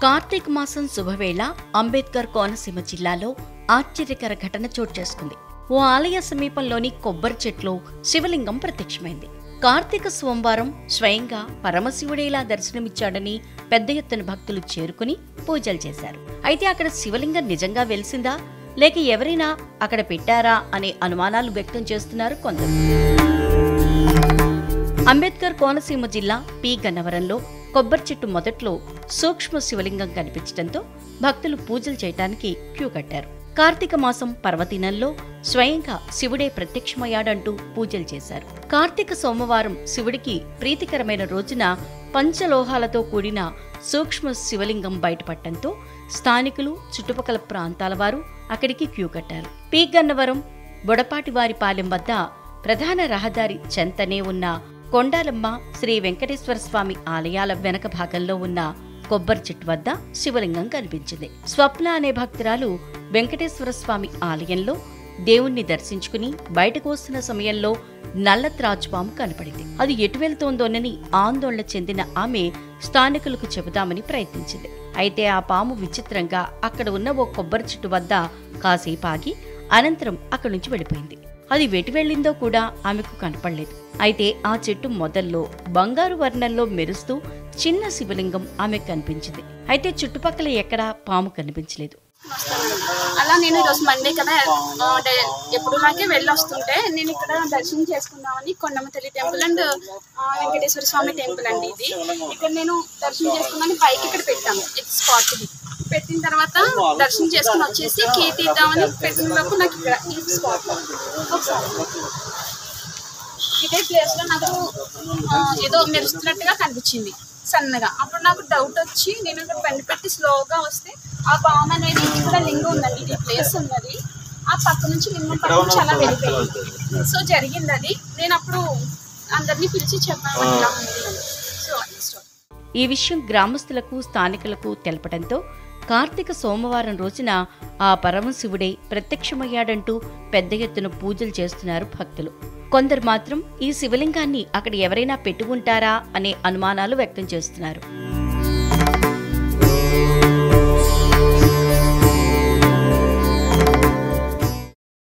కార్తీక మాసం శుభవేళ అంబేద్కర్ కోనసీమ జిల్లాలో ఆశ్చర్యకర ఘటన చోటు చేసుకుంది. ఓ ఆలయ సమీపంలోని కొబ్బరి చెట్లో శివలింగం ప్రత్యక్షమైంది. కార్తీక సోమవారం స్వయంగా పరమశివుడేలా దర్శనమిచ్చాడని పెద్ద ఎత్తున భక్తులు చేరుకుని పూజలు చేశారు. అయితే అక్కడ శివలింగం నిజంగా వెలిసిందా లేక ఎవరైనా అక్కడ పెట్టారా అనే అనుమానాలు వ్యక్తం చేస్తున్నారు కొందరు. అంబేద్కర్ కోనసీమ జిల్లా పి గన్నవరంలో కొబ్బరి చెట్టు మొదట్లో సూక్ష్మ శివలింగం కనిపించడంతో భక్తులు పూజలు చేయడానికి క్యూ కట్టారు. కార్తీక మాసం పర్వదినంలో స్వయంగా శివుడే ప్రత్యక్షమయ్యాడంటూ పూజలు చేశారు. కార్తీక సోమవారం శివుడికి ప్రీతికరమైన రోజున పంచలోహాలతో కూడిన సూక్ష్మ శివలింగం బయటపడటంతో స్థానికులు, చుట్టుపక్కల ప్రాంతాల వారు అక్కడికి క్యూ కట్టారు. పి గన్నవరం బొడపాటివారిపాలెం వద్ద ప్రధాన రహదారి చెంతనే ఉన్న కొండాలమ్మ, శ్రీ వెంకటేశ్వర స్వామి ఆలయాల వెనక భాగంలో ఉన్న కొబ్బరి చెట్టు వద్ద శివలింగం కనిపించింది. స్వప్న అనే భక్తురాలు వెంకటేశ్వర స్వామి ఆలయంలో దేవుణ్ణి దర్శించుకుని బయటకు వస్తున్న సమయంలో నల్ల త్రాచుపాము కనపడింది. అది ఎటు వెళ్తోందోనని ఆందోళన చెందిన ఆమె స్థానికులకు చెబుదామని ప్రయత్నించింది. అయితే ఆ పాము విచిత్రంగా అక్కడ ఉన్న ఓ కొబ్బరి చెట్టు వద్ద కాసేపు ఆగి అనంతరం అక్కడి నుంచి వెళ్ళిపోయింది. అది వెటు వెళ్లిందో కూడా ఆమెకు కనపడలేదు. అయితే ఆ చెట్టు మొదల్లో బంగారు వర్ణంలో మెరుస్తూ చిన్న శివలింగం ఆమెకు కనిపించింది. అయితే చుట్టుపక్కల ఎక్కడా పాము కనిపించలేదు. అలా నేను ఈరోజు మండే కదా ఎప్పుడులాగే వెళ్ళొస్తుంటే నేను ఇక్కడ దర్శనం చేసుకుందామని కొండమ్మ తల్లి temple and Venkateswara Swamy temple అండి ఇది. ఇక్కడ నేను దర్శనం చేసుకుందామని బైక్ ఇక్కడ పెట్టాను. స్పాట్ పెట్టిన తర్వాత దర్శనం చేసుకుని వచ్చేసి కీ తీద్దామని పెట్టినప్పుడు నాకు ఇక్కడ ఈ స్పాట్ ఇదే ప్లేస్ లో నాకు ఏదో మెరుస్తున్నట్టుగా కనిపించింది సన్నగా. అప్పుడు నాకు డౌట్ వచ్చి నేను ఇక్కడ బండి పెట్టి స్లోగా వస్తే ఆ పాము అనేది ఇక్కడ లింగం ఉందండి, ఇది ప్లేస్ ఉన్నది. ఆ పక్క నుంచి లింగం పక్క నుంచి అలా వెళ్ళిపోయింది. సో జరిగింది అది. నేను అప్పుడు అందరినీ పిలిచి చెప్పాను. ఈ విషయం గ్రామస్తులకు, స్థానికులకు తెలపడంతో కార్తీక సోమవారం రోజున ఆ పరమశివుడే ప్రత్యక్షమయ్యాడంటూ పెద్ద ఎత్తున పూజలు చేస్తున్నారు భక్తులు. కొందరు మాత్రం ఈ శివలింగాన్ని అక్కడ ఎవరైనా పెట్టుకుంటారా అనే అనుమానాలు వ్యక్తం చేస్తున్నారు.